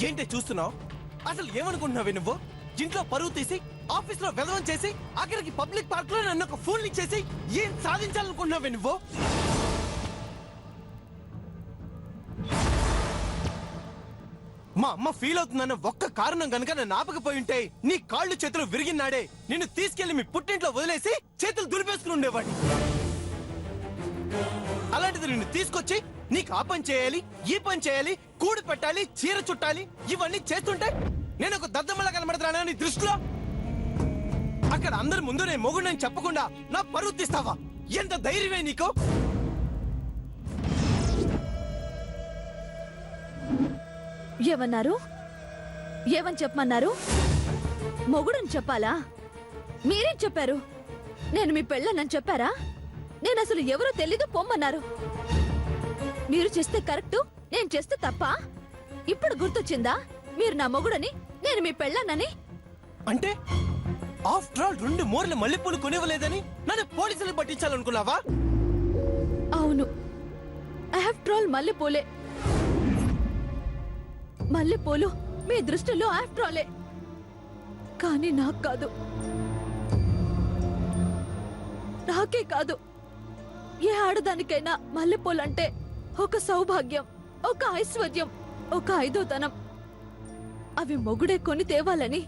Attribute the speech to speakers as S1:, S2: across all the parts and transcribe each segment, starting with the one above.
S1: ఏంటి చూస్తున్నావు? అసలు ఏమనుకుంటున్నావు నువ్వు? ఇంట్లో పరువు తీసి ఆఫీస్ లో వెదవం చేసి ఆఖరికి పబ్లిక్ పార్క్ లో నన్ను ఒక ఫూల్ ఇచ్చేసి ఏం సాధించాలనుకుంటున్నావు నువ్వు? మా అమ్మ ఫీల్ అవుతుందన్న ఒక్క కారణం గనుక నన్ను ఆపకపోయి ఉంటే నీ కాళ్ళు చేతులు విరిగినాడే నిన్ను తీసుకెళ్లి మీ పుట్టింట్లో వదిలేసి చేతులు దులిపేసుకుని ఉండేవాడి. అలాంటిది నిన్ను తీసుకొచ్చి నీకు ఆ పని చేయాలి, ఈ పని చేయాలి, కూడి పెట్టాలి, చీర చుట్టాలి, ఇవన్నీ చేస్తుంటే నేను ఒక దద్దమ్మలా కనబడుతున్నానా నీ దృష్టిలో? అక్కడ అందరి ముందు నేను మొగుడిని చెప్పకుండా నా పరువు తీస్తావా? ఎంత ధైర్యమే నీకు?
S2: ఏమన్నారు? ఏమని చెప్పమన్నారు? మొగుడని చెప్పాలా? మీరేం చెప్పారు? నేను మీ పెళ్ళనని చెప్పారా? నేను అసలు ఎవరో తెలీదు పొమ్మన్నారు. మీరు చేస్తే కరెక్టు, నేను చేస్తే తప్ప? ఇప్పుడు గుర్తొచ్చిందా మీరు నా మొగుడని, నేను మీ పెళ్ళానని?
S1: అంటే ఆఫ్టర్ ఆల్ 2 మూరల మల్లెపూలు కొనివ్వలేదని నన్ను పోలీసులు పట్టించాలనుకున్నావా?
S2: అవును, ఆఫ్టర్ ఆల్ మల్లెపూలే. మల్లెపూలు మీ దృష్టిలో ఆఫ్టర్ ఆలే, కానీ నాకు కాదు. నాకే కాదు, ఏ ఆడదానికైనా మల్లెపూలంటే ఒక సౌభాగ్యం, ఒక ఐశ్వర్యం, ఒక ఐదోతనం. అవి మొగుడే కొని తేవాలని,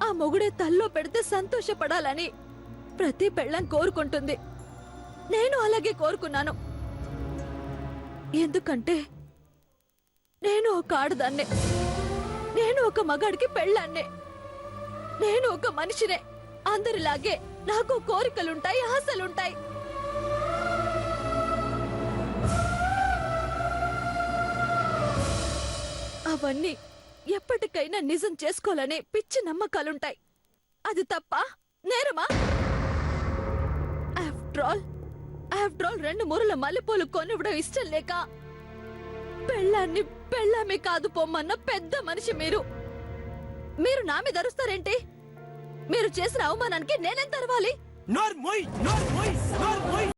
S2: ఆ మొగుడే తల్లో పెడితే సంతోషపడాలని ప్రతి పెళ్ళం కోరుకుంటుంది. నేను అలాగే కోరుకున్నాను. ఎందుకంటే నేను ఒక ఆడదాన్నే, నేను ఒక మగాడికి పెళ్ళాన్నే, నేను ఒక మనిషినే. అందరిలాగే నాకు కోరికలుంటాయి, ఆశలుంటాయి. అవన్నీ ఎప్పటికైనా నిజం చేసుకోవాలనే పిచ్చి నమ్మకాలుంటాయి. అది తప్ప, నేరమా? ఆఫ్టర్ ఆల్ 2 మూరల మల్లెపూలు కొనివ్వడం ఇష్టం లేక పెళ్ళాన్ని పెళ్ళామే కాదు పొమ్మన్న పెద్ద మనిషి మీరు. మీరు నా మీద అరుస్తారేంటి? మీరు చేసిన అవమానానికి నేనెంత అరవాలి?
S1: నోర్మోయ్, నోర్మోయ్, నోర్మోయ్.